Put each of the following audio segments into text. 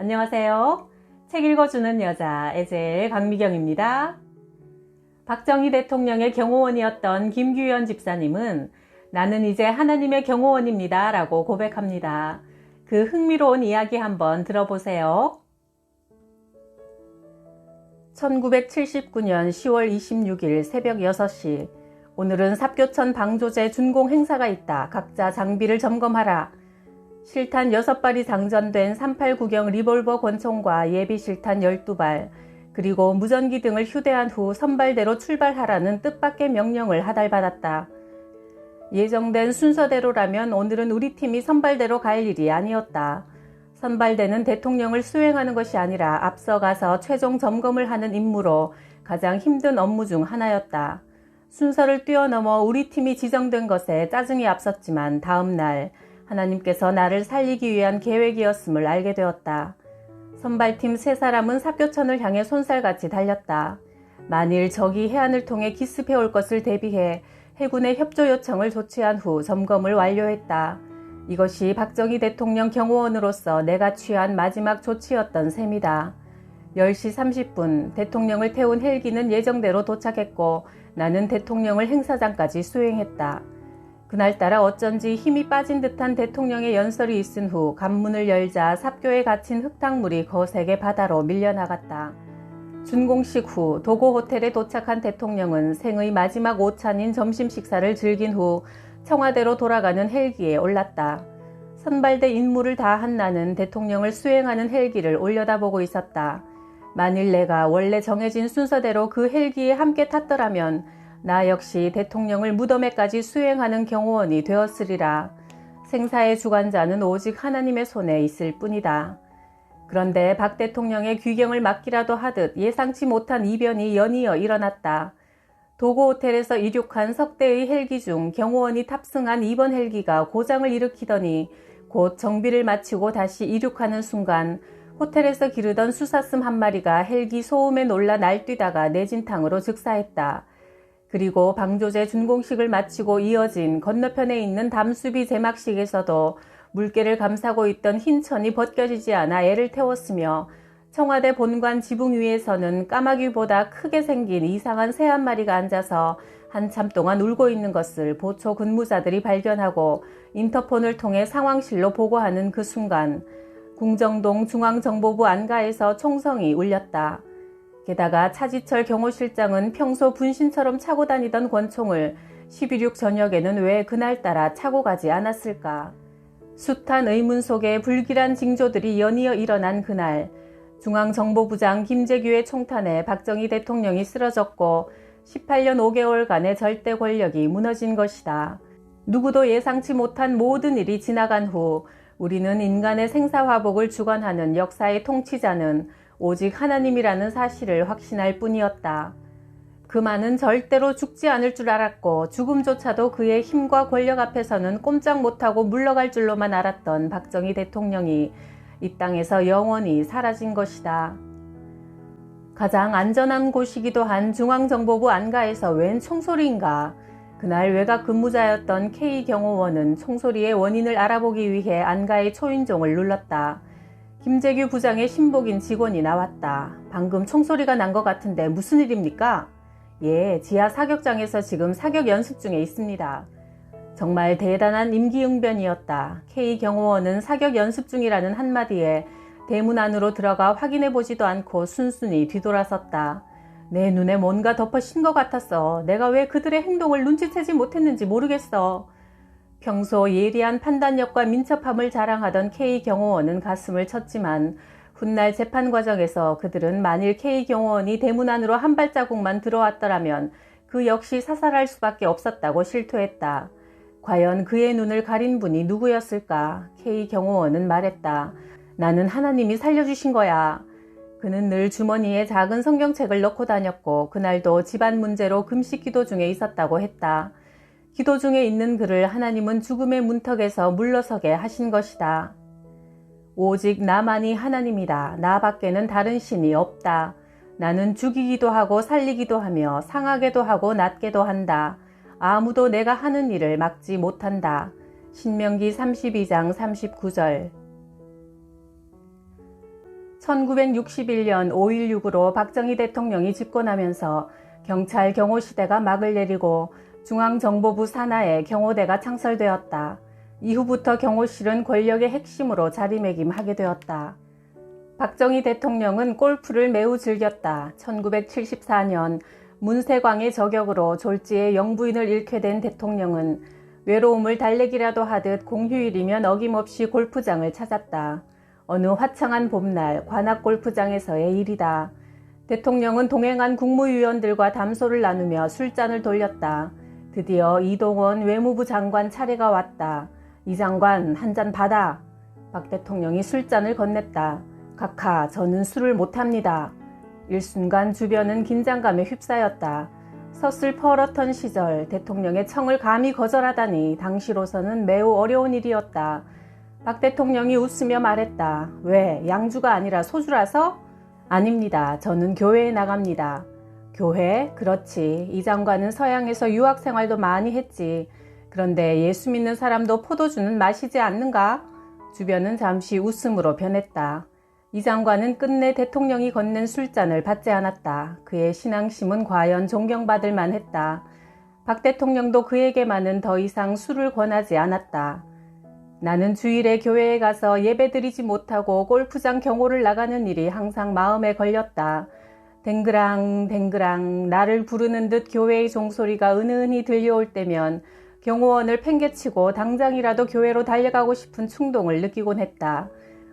안녕하세요. 책 읽어주는 여자 에젤 강미경입니다. 박정희 대통령의 경호원이었던 김규현 집사님은 나는 이제 하나님의 경호원입니다 라고 고백합니다. 그 흥미로운 이야기 한번 들어보세요. 1979년 10월 26일 새벽 6시 오늘은 삽교천 방조제 준공 행사가 있다. 각자 장비를 점검하라. 실탄 6발이 장전된 389경 리볼버 권총과 예비 실탄 12발 그리고 무전기 등을 휴대한 후 선발대로 출발하라는 뜻밖의 명령을 하달받았다. 예정된 순서대로라면 오늘은 우리 팀이 선발대로 갈 일이 아니었다. 선발대는 대통령을 수행하는 것이 아니라 앞서가서 최종 점검을 하는 임무로 가장 힘든 업무 중 하나였다. 순서를 뛰어넘어 우리 팀이 지정된 것에 짜증이 앞섰지만 다음 날 하나님께서 나를 살리기 위한 계획이었음을 알게 되었다. 선발팀 3사람은 삽교천을 향해 손살같이 달렸다. 만일 적이 해안을 통해 기습해 올 것을 대비해 해군의 협조 요청을 조치한 후 점검을 완료했다. 이것이 박정희 대통령 경호원으로서 내가 취한 마지막 조치였던 셈이다. 10시 30분 대통령을 태운 헬기는 예정대로 도착했고 나는 대통령을 행사장까지 수행했다. 그날따라 어쩐지 힘이 빠진 듯한 대통령의 연설이 있은 후 관문을 열자 삽교에 갇힌 흙탕물이 거세게 바다로 밀려나갔다. 준공식 후 도고 호텔에 도착한 대통령은 생의 마지막 오찬인 점심 식사를 즐긴 후 청와대로 돌아가는 헬기에 올랐다. 선발대 임무를 다한 나는 대통령을 수행하는 헬기를 올려다보고 있었다. 만일 내가 원래 정해진 순서대로 그 헬기에 함께 탔더라면 나 역시 대통령을 무덤에까지 수행하는 경호원이 되었으리라. 생사의 주관자는 오직 하나님의 손에 있을 뿐이다. 그런데 박 대통령의 귀경을 막기라도 하듯 예상치 못한 이변이 연이어 일어났다. 도고 호텔에서 이륙한 석대의 헬기 중 경호원이 탑승한 이번 헬기가 고장을 일으키더니 곧 정비를 마치고 다시 이륙하는 순간 호텔에서 기르던 수사슴 한 마리가 헬기 소음에 놀라 날뛰다가 내진탕으로 즉사했다. 그리고 방조제 준공식을 마치고 이어진 건너편에 있는 담수비 제막식에서도 물개를 감싸고 있던 흰 천이 벗겨지지 않아 애를 태웠으며 청와대 본관 지붕 위에서는 까마귀보다 크게 생긴 이상한 새 한 마리가 앉아서 한참 동안 울고 있는 것을 보초 근무자들이 발견하고 인터폰을 통해 상황실로 보고하는 그 순간 궁정동 중앙정보부 안가에서 총성이 울렸다. 게다가 차지철 경호실장은 평소 분신처럼 차고 다니던 권총을 12.6 저녁에는 왜 그날따라 차고 가지 않았을까? 숱한 의문 속에 불길한 징조들이 연이어 일어난 그날 중앙정보부장 김재규의 총탄에 박정희 대통령이 쓰러졌고 18년 5개월간의 절대 권력이 무너진 것이다. 누구도 예상치 못한 모든 일이 지나간 후 우리는 인간의 생사화복을 주관하는 역사의 통치자는 오직 하나님이라는 사실을 확신할 뿐이었다. 그만은 절대로 죽지 않을 줄 알았고 죽음조차도 그의 힘과 권력 앞에서는 꼼짝 못하고 물러갈 줄로만 알았던 박정희 대통령이 이 땅에서 영원히 사라진 것이다. 가장 안전한 곳이기도 한 중앙정보부 안가에서 웬 총소리인가? 그날 외곽 근무자였던 K경호원은 총소리의 원인을 알아보기 위해 안가의 초인종을 눌렀다. 김재규 부장의 신복인 직원이 나왔다. 방금 총소리가 난 것 같은데 무슨 일입니까? 예, 지하 사격장에서 지금 사격 연습 중에 있습니다. 정말 대단한 임기응변이었다. K경호원은 사격 연습 중이라는 한마디에 대문 안으로 들어가 확인해보지도 않고 순순히 뒤돌아섰다. 내 눈에 뭔가 덮어씌인 것 같았어. 내가 왜 그들의 행동을 눈치채지 못했는지 모르겠어. 평소 예리한 판단력과 민첩함을 자랑하던 K경호원은 가슴을 쳤지만 훗날 재판 과정에서 그들은 만일 K경호원이 대문 안으로 한 발자국만 들어왔더라면 그 역시 사살할 수밖에 없었다고 실토했다. 과연 그의 눈을 가린 분이 누구였을까? K경호원은 말했다. 나는 하나님이 살려주신 거야. 그는 늘 주머니에 작은 성경책을 넣고 다녔고 그날도 집안 문제로 금식 기도 중에 있었다고 했다. 기도 중에 있는 그를 하나님은 죽음의 문턱에서 물러서게 하신 것이다. 오직 나만이 하나님이다. 나 밖에는 다른 신이 없다. 나는 죽이기도 하고 살리기도 하며 상하게도 하고 낫게도 한다. 아무도 내가 하는 일을 막지 못한다. 신명기 32장 39절. 1961년 5.16으로 박정희 대통령이 집권하면서 경찰 경호시대가 막을 내리고 중앙정보부 산하에 경호대가 창설되었다. 이후부터 경호실은 권력의 핵심으로 자리매김하게 되었다. 박정희 대통령은 골프를 매우 즐겼다. 1974년 문세광의 저격으로 졸지에 영부인을 잃게 된 대통령은 외로움을 달래기라도 하듯 공휴일이면 어김없이 골프장을 찾았다. 어느 화창한 봄날 관악골프장에서의 일이다. 대통령은 동행한 국무위원들과 담소를 나누며 술잔을 돌렸다. 드디어 이동원 외무부 장관 차례가 왔다. 이 장관 한 잔 받아. 박 대통령이 술잔을 건넸다. 각하, 저는 술을 못합니다. 일순간 주변은 긴장감에 휩싸였다. 서슬퍼렇던 시절 대통령의 청을 감히 거절하다니 당시로서는 매우 어려운 일이었다. 박 대통령이 웃으며 말했다. 왜, 양주가 아니라 소주라서? 아닙니다. 저는 교회에 나갑니다. 교회? 그렇지. 이 장관은 서양에서 유학 생활도 많이 했지. 그런데 예수 믿는 사람도 포도주는 마시지 않는가? 주변은 잠시 웃음으로 변했다. 이 장관은 끝내 대통령이 건넨 술잔을 받지 않았다. 그의 신앙심은 과연 존경받을 만했다. 박 대통령도 그에게만은 더 이상 술을 권하지 않았다. 나는 주일에 교회에 가서 예배드리지 못하고 골프장 경호를 나가는 일이 항상 마음에 걸렸다. 댕그랑 댕그랑 나를 부르는 듯 교회의 종소리가 은은히 들려올 때면 경호원을 팽개치고 당장이라도 교회로 달려가고 싶은 충동을 느끼곤 했다.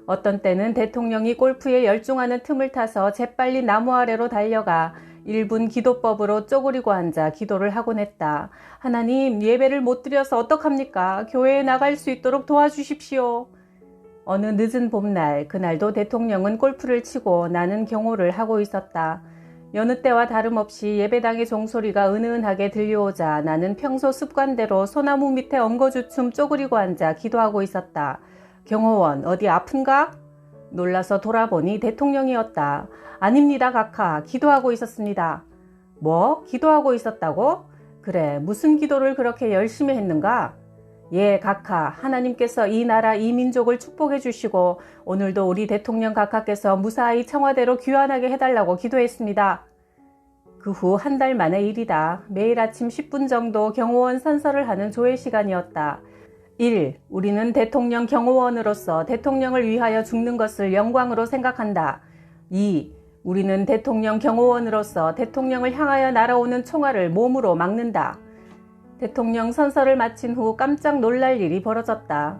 어떤 때는 대통령이 골프에 열중하는 틈을 타서 재빨리 나무 아래로 달려가 1분 기도법으로 쪼그리고 앉아 기도를 하곤 했다. 하나님, 예배를 못 드려서 어떡합니까? 교회에 나갈 수 있도록 도와주십시오. 어느 늦은 봄날, 그날도 대통령은 골프를 치고 나는 경호를 하고 있었다. 여느 때와 다름없이 예배당의 종소리가 은은하게 들려오자 나는 평소 습관대로 소나무 밑에 엉거주춤 쪼그리고 앉아 기도하고 있었다. 경호원, 어디 아픈가? 놀라서 돌아보니 대통령이었다. 아닙니다, 각하. 기도하고 있었습니다. 뭐? 기도하고 있었다고? 그래, 무슨 기도를 그렇게 열심히 했는가? 예, 각하. 하나님께서 이 나라 이 민족을 축복해 주시고 오늘도 우리 대통령 각하께서 무사히 청와대로 귀환하게 해달라고 기도했습니다. 그 후 한 달 만의 일이다. 매일 아침 10분 정도 경호원 선서를 하는 조회 시간이었다. 1. 우리는 대통령 경호원으로서 대통령을 위하여 죽는 것을 영광으로 생각한다. 2. 우리는 대통령 경호원으로서 대통령을 향하여 날아오는 총알을 몸으로 막는다. 대통령 선서를 마친 후 깜짝 놀랄 일이 벌어졌다.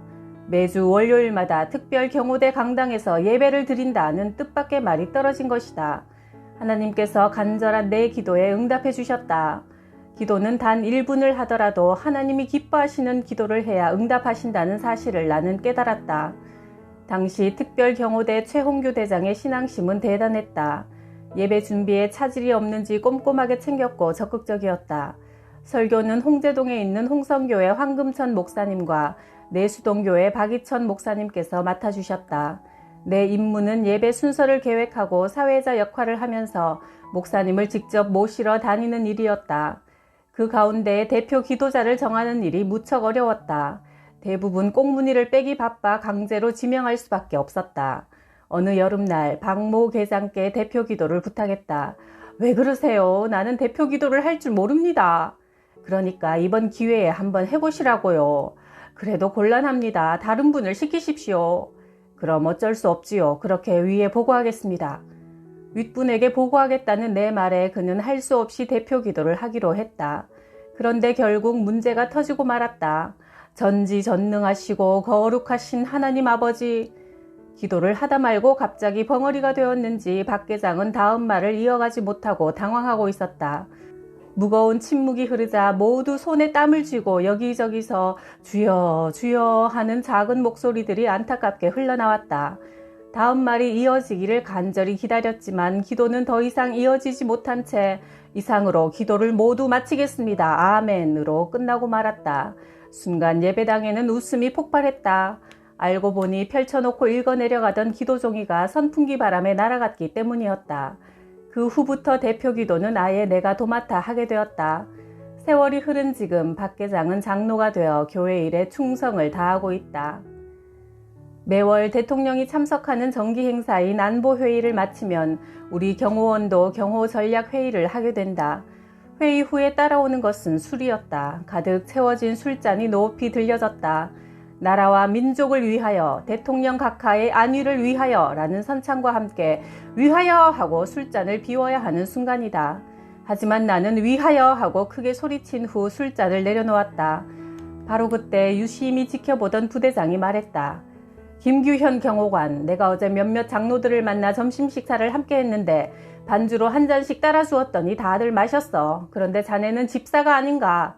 매주 월요일마다 특별 경호대 강당에서 예배를 드린다는 뜻밖의 말이 떨어진 것이다. 하나님께서 간절한 내 기도에 응답해 주셨다. 기도는 단 1분을 하더라도 하나님이 기뻐하시는 기도를 해야 응답하신다는 사실을 나는 깨달았다. 당시 특별경호대 최홍규 대장의 신앙심은 대단했다. 예배 준비에 차질이 없는지 꼼꼼하게 챙겼고 적극적이었다. 설교는 홍제동에 있는 홍성교회 황금천 목사님과 내수동교회 박이천 목사님께서 맡아주셨다. 내 임무는 예배 순서를 계획하고 사회자 역할을 하면서 목사님을 직접 모시러 다니는 일이었다. 그 가운데 대표 기도자를 정하는 일이 무척 어려웠다. 대부분 꽁무니를 빼기 바빠 강제로 지명할 수밖에 없었다. 어느 여름날 박모 계장께 대표 기도를 부탁했다. 왜 그러세요? 나는 대표 기도를 할 줄 모릅니다. 그러니까 이번 기회에 한번 해보시라고요. 그래도 곤란합니다. 다른 분을 시키십시오. 그럼 어쩔 수 없지요. 그렇게 위에 보고하겠습니다. 윗분에게 보고하겠다는 내 말에 그는 할 수 없이 대표 기도를 하기로 했다. 그런데 결국 문제가 터지고 말았다. 전지전능하시고 거룩하신 하나님 아버지. 기도를 하다 말고 갑자기 벙어리가 되었는지 박 계장은 다음 말을 이어가지 못하고 당황하고 있었다. 무거운 침묵이 흐르자 모두 손에 땀을 쥐고 여기저기서 주여 주여 하는 작은 목소리들이 안타깝게 흘러나왔다. 다음 말이 이어지기를 간절히 기다렸지만 기도는 더 이상 이어지지 못한 채 이상으로 기도를 모두 마치겠습니다. 아멘으로 끝나고 말았다. 순간 예배당에는 웃음이 폭발했다. 알고 보니 펼쳐놓고 읽어내려가던 기도종이가 선풍기 바람에 날아갔기 때문이었다. 그 후부터 대표 기도는 아예 내가 도맡아 하게 되었다. 세월이 흐른 지금 박 계장은 장로가 되어 교회 일에 충성을 다하고 있다. 매월 대통령이 참석하는 정기 행사인 안보회의를 마치면 우리 경호원도 경호전략회의를 하게 된다. 회의 후에 따라오는 것은 술이었다. 가득 채워진 술잔이 높이 들려졌다. 나라와 민족을 위하여, 대통령 각하의 안위를 위하여 라는 선창과 함께 위하여 하고 술잔을 비워야 하는 순간이다. 하지만 나는 위하여 하고 크게 소리친 후 술잔을 내려놓았다. 바로 그때 유심히 지켜보던 부대장이 말했다. 김규현 경호관, 내가 어제 몇몇 장로들을 만나 점심 식사를 함께 했는데 반주로 한 잔씩 따라 주었더니 다들 마셨어. 그런데 자네는 집사가 아닌가?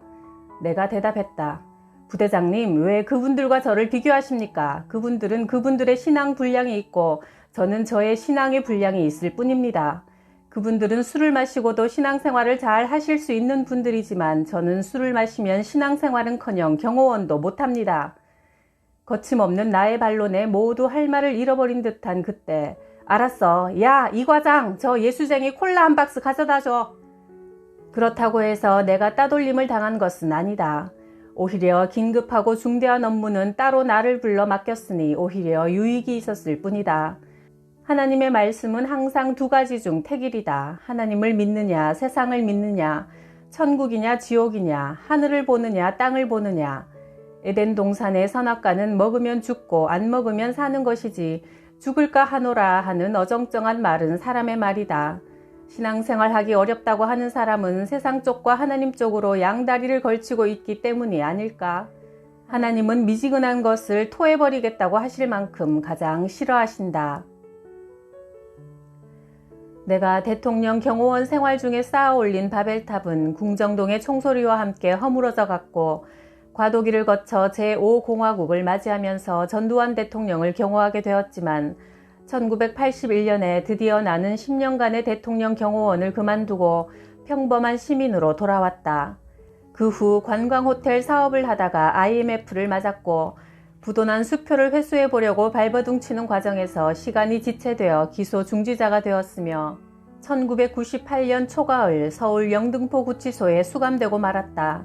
내가 대답했다. 부대장님, 왜 그분들과 저를 비교하십니까? 그분들은 그분들의 신앙 분량이 있고 저는 저의 신앙의 분량이 있을 뿐입니다. 그분들은 술을 마시고도 신앙생활을 잘 하실 수 있는 분들이지만 저는 술을 마시면 신앙생활은커녕 경호원도 못합니다. 거침없는 나의 반론에 모두 할 말을 잃어버린 듯한 그때, 알았어. 야, 이 과장, 저 예수쟁이 콜라 한 박스 가져다 줘. 그렇다고 해서 내가 따돌림을 당한 것은 아니다. 오히려 긴급하고 중대한 업무는 따로 나를 불러 맡겼으니 오히려 유익이 있었을 뿐이다. 하나님의 말씀은 항상 두 가지 중 택일이다. 하나님을 믿느냐, 세상을 믿느냐, 천국이냐, 지옥이냐, 하늘을 보느냐, 땅을 보느냐. 에덴 동산의 선악과는 먹으면 죽고 안 먹으면 사는 것이지 죽을까 하노라 하는 어정쩡한 말은 사람의 말이다. 신앙생활하기 어렵다고 하는 사람은 세상 쪽과 하나님 쪽으로 양다리를 걸치고 있기 때문이 아닐까? 하나님은 미지근한 것을 토해버리겠다고 하실 만큼 가장 싫어하신다. 내가 대통령 경호원 생활 중에 쌓아올린 바벨탑은 궁정동의 총소리와 함께 허물어져 갔고 과도기를 거쳐 제5공화국을 맞이하면서 전두환 대통령을 경호하게 되었지만 1981년에 드디어 나는 10년간의 대통령 경호원을 그만두고 평범한 시민으로 돌아왔다. 그 후 관광호텔 사업을 하다가 IMF를 맞았고 부도난 수표를 회수해 보려고 발버둥 치는 과정에서 시간이 지체되어 기소 중지자가 되었으며 1998년 초가을 서울 영등포 구치소에 수감되고 말았다.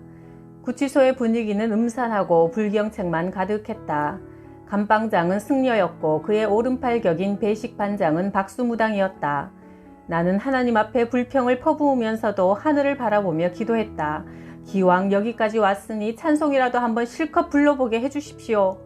구치소의 분위기는 음산하고 불경책만 가득했다. 감방장은 승려였고 그의 오른팔 격인 배식반장은 박수무당이었다. 나는 하나님 앞에 불평을 퍼부으면서도 하늘을 바라보며 기도했다. 기왕 여기까지 왔으니 찬송이라도 한번 실컷 불러보게 해주십시오.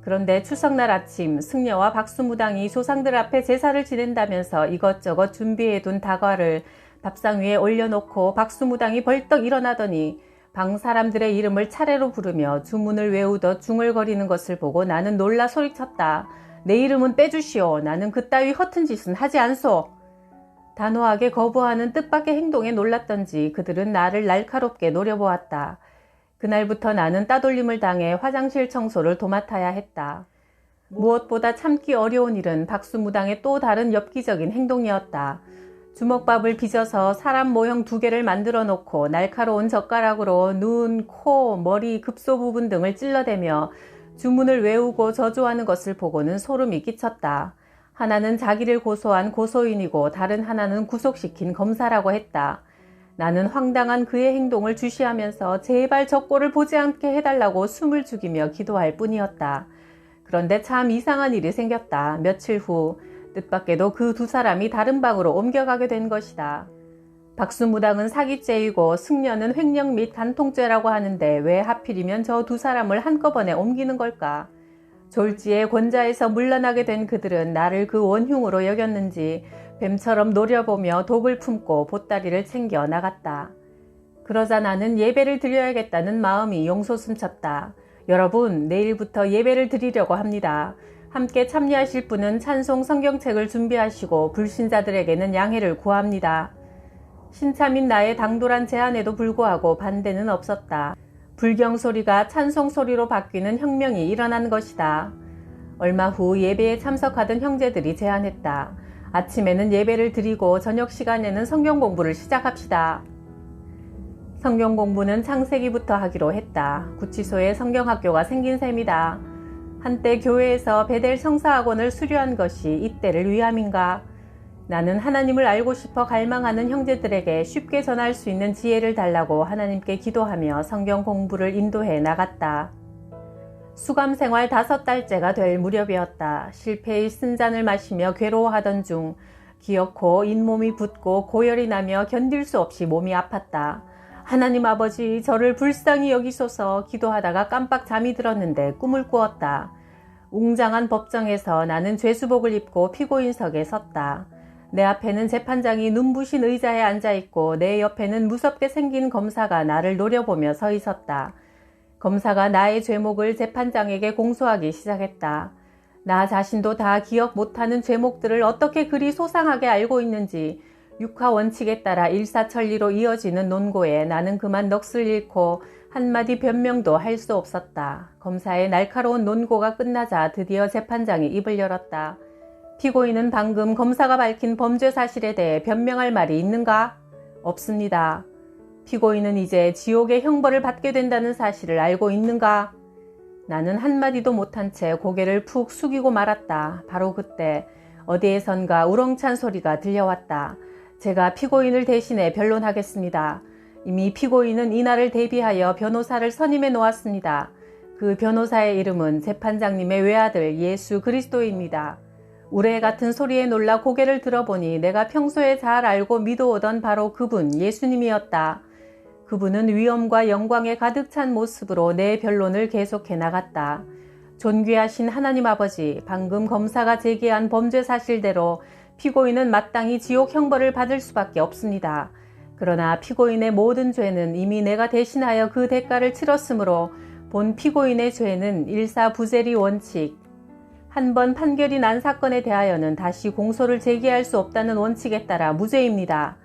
그런데 추석날 아침 승려와 박수무당이 조상들 앞에 제사를 지낸다면서 이것저것 준비해둔 다과를 밥상 위에 올려놓고 박수무당이 벌떡 일어나더니 방 사람들의 이름을 차례로 부르며 주문을 외우듯 중얼거리는 것을 보고 나는 놀라 소리쳤다. 내 이름은 빼주시오. 나는 그따위 허튼 짓은 하지 않소. 단호하게 거부하는 뜻밖의 행동에 놀랐던지 그들은 나를 날카롭게 노려보았다. 그날부터 나는 따돌림을 당해 화장실 청소를 도맡아야 했다. 무엇보다 참기 어려운 일은 박수무당의 또 다른 엽기적인 행동이었다. 주먹밥을 빚어서 사람 모형 2개를 만들어 놓고 날카로운 젓가락으로 눈, 코, 머리, 급소 부분 등을 찔러대며 주문을 외우고 저주하는 것을 보고는 소름이 끼쳤다. 하나는 자기를 고소한 고소인이고 다른 하나는 구속시킨 검사라고 했다. 나는 황당한 그의 행동을 주시하면서 제발 저 꼴을 보지 않게 해달라고 숨을 죽이며 기도할 뿐이었다. 그런데 참 이상한 일이 생겼다. 며칠 후 뜻밖에도 그 2사람이 다른 방으로 옮겨가게 된 것이다. 박수무당은 사기죄이고 승려는 횡령 및 간통죄라고 하는데 왜 하필이면 저 2사람을 한꺼번에 옮기는 걸까? 졸지에 권자에서 물러나게 된 그들은 나를 그 원흉으로 여겼는지 뱀처럼 노려보며 독을 품고 보따리를 챙겨 나갔다. 그러자 나는 예배를 드려야겠다는 마음이 용솟음쳤다. 여러분, 내일부터 예배를 드리려고 합니다. 함께 참여하실 분은 찬송 성경책을 준비하시고 불신자들에게는 양해를 구합니다. 신참인 나의 당돌한 제안에도 불구하고 반대는 없었다. 불경 소리가 찬송 소리로 바뀌는 혁명이 일어난 것이다. 얼마 후 예배에 참석하던 형제들이 제안했다. 아침에는 예배를 드리고 저녁 시간에는 성경 공부를 시작합시다. 성경 공부는 창세기부터 하기로 했다. 구치소에 성경학교가 생긴 셈이다. 한때 교회에서 베델 성사학원을 수료한 것이 이때를 위함인가? 나는 하나님을 알고 싶어 갈망하는 형제들에게 쉽게 전할 수 있는 지혜를 달라고 하나님께 기도하며 성경 공부를 인도해 나갔다. 수감 생활 5달째가 될 무렵이었다. 실패의 쓴잔을 마시며 괴로워하던 중 기어코 잇몸이 붓고 고열이 나며 견딜 수 없이 몸이 아팠다. 하나님 아버지, 저를 불쌍히 여기소서. 기도하다가 깜빡 잠이 들었는데 꿈을 꾸었다. 웅장한 법정에서 나는 죄수복을 입고 피고인석에 섰다. 내 앞에는 재판장이 눈부신 의자에 앉아있고 내 옆에는 무섭게 생긴 검사가 나를 노려보며 서 있었다. 검사가 나의 죄목을 재판장에게 공소하기 시작했다. 나 자신도 다 기억 못하는 죄목들을 어떻게 그리 소상하게 알고 있는지 육하 원칙에 따라 일사천리로 이어지는 논고에 나는 그만 넋을 잃고 한마디 변명도 할 수 없었다. 검사의 날카로운 논고가 끝나자 드디어 재판장이 입을 열었다. 피고인은 방금 검사가 밝힌 범죄 사실에 대해 변명할 말이 있는가? 없습니다. 피고인은 이제 지옥의 형벌을 받게 된다는 사실을 알고 있는가? 나는 한마디도 못한 채 고개를 푹 숙이고 말았다. 바로 그때 어디에선가 우렁찬 소리가 들려왔다. 제가 피고인을 대신해 변론하겠습니다. 이미 피고인은 이날을 대비하여 변호사를 선임해 놓았습니다. 그 변호사의 이름은 재판장님의 외아들 예수 그리스도입니다. 우레 같은 소리에 놀라 고개를 들어보니 내가 평소에 잘 알고 믿어오던 바로 그분 예수님이었다. 그분은 위엄과 영광에 가득 찬 모습으로 내 변론을 계속해 나갔다. 존귀하신 하나님 아버지, 방금 검사가 제기한 범죄 사실대로 피고인은 마땅히 지옥 형벌을 받을 수밖에 없습니다. 그러나 피고인의 모든 죄는 이미 내가 대신하여 그 대가를 치렀으므로 본 피고인의 죄는 일사부재리 원칙, 한 번 판결이 난 사건에 대하여는 다시 공소를 제기할 수 없다는 원칙에 따라 무죄입니다.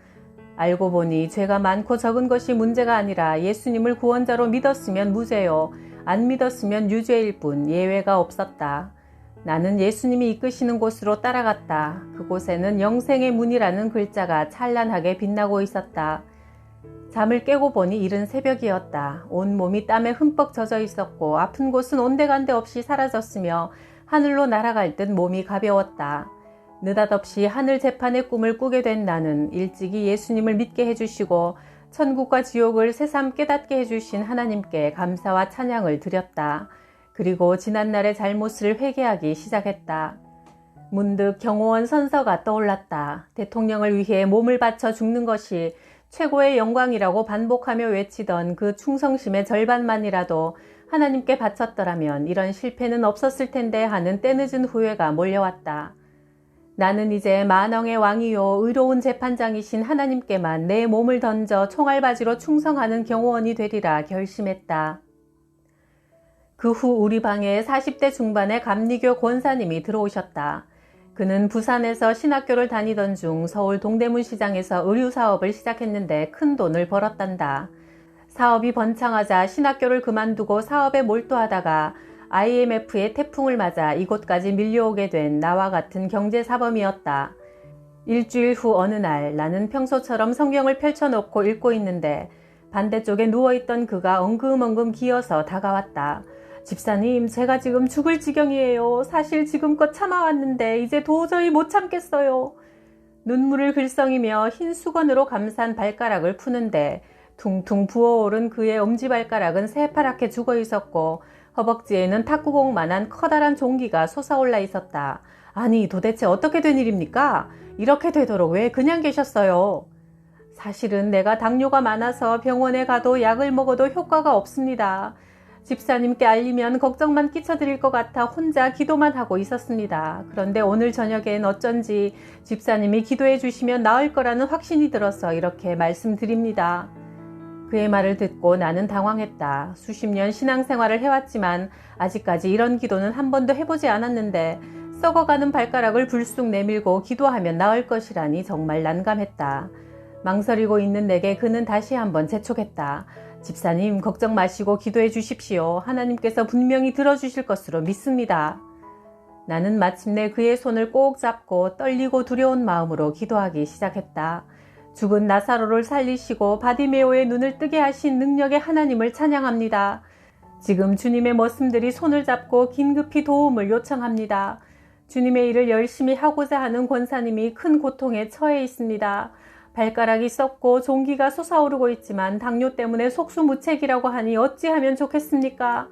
알고 보니 죄가 많고 적은 것이 문제가 아니라 예수님을 구원자로 믿었으면 무죄요, 안 믿었으면 유죄일 뿐 예외가 없었다. 나는 예수님이 이끄시는 곳으로 따라갔다. 그곳에는 영생의 문이라는 글자가 찬란하게 빛나고 있었다. 잠을 깨고 보니 이른 새벽이었다. 온몸이 땀에 흠뻑 젖어 있었고 아픈 곳은 온데간데 없이 사라졌으며 하늘로 날아갈 듯 몸이 가벼웠다. 느닷없이 하늘 재판의 꿈을 꾸게 된 나는 일찍이 예수님을 믿게 해주시고 천국과 지옥을 새삼 깨닫게 해주신 하나님께 감사와 찬양을 드렸다. 그리고 지난날의 잘못을 회개하기 시작했다. 문득 경호원 선서가 떠올랐다. 대통령을 위해 몸을 바쳐 죽는 것이 최고의 영광이라고 반복하며 외치던 그 충성심의 절반만이라도 하나님께 바쳤더라면 이런 실패는 없었을 텐데 하는 때늦은 후회가 몰려왔다. 나는 이제 만왕의 왕이요 의로운 재판장이신 하나님께만 내 몸을 던져 총알바지로 충성하는 경호원이 되리라 결심했다. 그 후 우리 방에 40대 중반의 감리교 권사님이 들어오셨다. 그는 부산에서 신학교를 다니던 중 서울 동대문 시장에서 의류사업을 시작했는데 큰 돈을 벌었단다. 사업이 번창하자 신학교를 그만두고 사업에 몰두하다가 IMF의 태풍을 맞아 이곳까지 밀려오게 된 나와 같은 경제사범이었다. 일주일 후 어느 날 나는 평소처럼 성경을 펼쳐놓고 읽고 있는데 반대쪽에 누워있던 그가 엉금엉금 기어서 다가왔다. 집사님, 제가 지금 죽을 지경이에요. 사실 지금껏 참아왔는데 이제 도저히 못 참겠어요. 눈물을 글썽이며 흰 수건으로 감싼 발가락을 푸는데 퉁퉁 부어오른 그의 엄지발가락은 새파랗게 죽어 있었고 허벅지에는 탁구공만한 커다란 종기가 솟아올라 있었다. 아니, 도대체 어떻게 된 일입니까? 이렇게 되도록 왜 그냥 계셨어요? 사실은 내가 당뇨가 많아서 병원에 가도 약을 먹어도 효과가 없습니다. 집사님께 알리면 걱정만 끼쳐드릴 것 같아 혼자 기도만 하고 있었습니다. 그런데 오늘 저녁엔 어쩐지 집사님이 기도해 주시면 나을 거라는 확신이 들어서 이렇게 말씀드립니다. 그의 말을 듣고 나는 당황했다. 수십 년 신앙생활을 해왔지만 아직까지 이런 기도는 한 번도 해보지 않았는데 썩어가는 발가락을 불쑥 내밀고 기도하면 나을 것이라니 정말 난감했다. 망설이고 있는 내게 그는 다시 한번 재촉했다. 집사님, 걱정 마시고 기도해 주십시오. 하나님께서 분명히 들어주실 것으로 믿습니다. 나는 마침내 그의 손을 꼭 잡고 떨리고 두려운 마음으로 기도하기 시작했다. 죽은 나사로를 살리시고 바디메오의 눈을 뜨게 하신 능력의 하나님을 찬양합니다. 지금 주님의 머슴들이 손을 잡고 긴급히 도움을 요청합니다. 주님의 일을 열심히 하고자 하는 권사님이 큰 고통에 처해 있습니다. 발가락이 썩고 종기가 솟아오르고 있지만 당뇨 때문에 속수무책이라고 하니 어찌하면 좋겠습니까?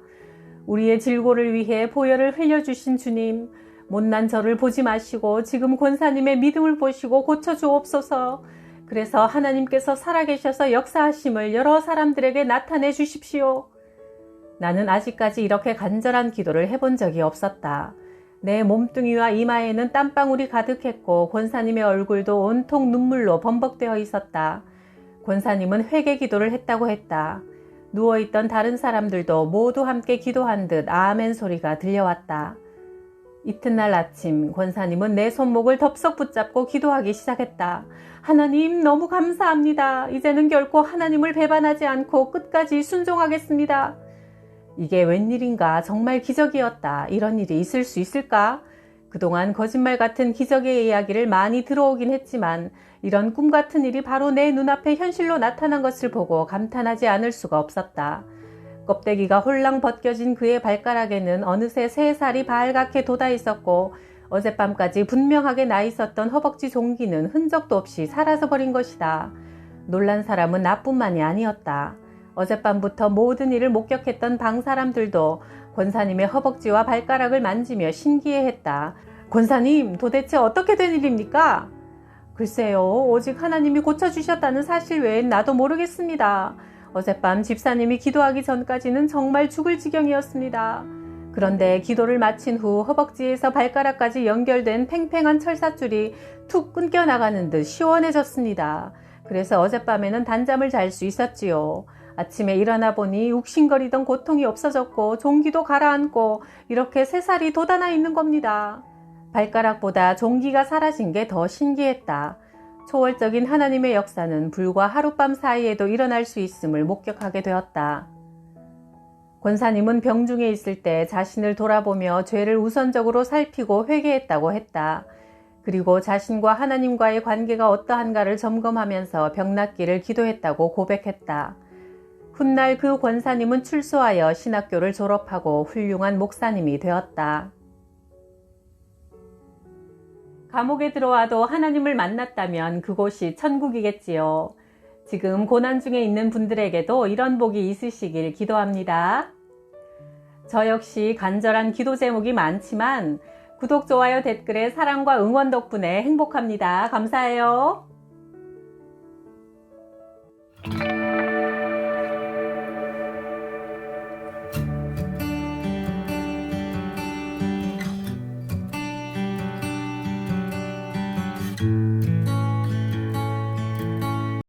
우리의 질고를 위해 보혈을 흘려주신 주님, 못난 저를 보지 마시고 지금 권사님의 믿음을 보시고 고쳐주옵소서. 그래서 하나님께서 살아계셔서 역사하심을 여러 사람들에게 나타내 주십시오. 나는 아직까지 이렇게 간절한 기도를 해본 적이 없었다. 내 몸뚱이와 이마에는 땀방울이 가득했고 권사님의 얼굴도 온통 눈물로 범벅되어 있었다. 권사님은 회개 기도를 했다고 했다. 누워있던 다른 사람들도 모두 함께 기도한 듯 아멘 소리가 들려왔다. 이튿날 아침 권사님은 내 손목을 덥석 붙잡고 기도하기 시작했다. 하나님 너무 감사합니다. 이제는 결코 하나님을 배반하지 않고 끝까지 순종하겠습니다. 이게 웬일인가 정말 기적이었다. 이런 일이 있을 수 있을까? 그동안 거짓말 같은 기적의 이야기를 많이 들어오긴 했지만 이런 꿈 같은 일이 바로 내 눈앞에 현실로 나타난 것을 보고 감탄하지 않을 수가 없었다. 껍데기가 홀랑 벗겨진 그의 발가락에는 어느새 3살이 발갛게 돋아 있었고 어젯밤까지 분명하게 나 있었던 허벅지 종기는 흔적도 없이 사라져 버린 것이다. 놀란 사람은 나뿐만이 아니었다. 어젯밤부터 모든 일을 목격했던 방 사람들도 권사님의 허벅지와 발가락을 만지며 신기해했다. 권사님, 도대체 어떻게 된 일입니까? 글쎄요, 오직 하나님이 고쳐주셨다는 사실 외엔 나도 모르겠습니다. 어젯밤 집사님이 기도하기 전까지는 정말 죽을 지경이었습니다. 그런데 기도를 마친 후 허벅지에서 발가락까지 연결된 팽팽한 철사줄이 툭 끊겨나가는 듯 시원해졌습니다. 그래서 어젯밤에는 단잠을 잘 수 있었지요. 아침에 일어나 보니 욱신거리던 고통이 없어졌고 종기도 가라앉고 이렇게 3살이 돋아나 있는 겁니다. 발가락보다 종기가 사라진 게 더 신기했다. 초월적인 하나님의 역사는 불과 하룻밤 사이에도 일어날 수 있음을 목격하게 되었다. 권사님은 병중에 있을 때 자신을 돌아보며 죄를 우선적으로 살피고 회개했다고 했다. 그리고 자신과 하나님과의 관계가 어떠한가를 점검하면서 병낫기를 기도했다고 고백했다. 훗날 그 권사님은 출소하여 신학교를 졸업하고 훌륭한 목사님이 되었다. 감옥에 들어와도 하나님을 만났다면 그곳이 천국이겠지요. 지금 고난 중에 있는 분들에게도 이런 복이 있으시길 기도합니다. 저 역시 간절한 기도 제목이 많지만 구독, 좋아요, 댓글에 사랑과 응원 덕분에 행복합니다. 감사해요.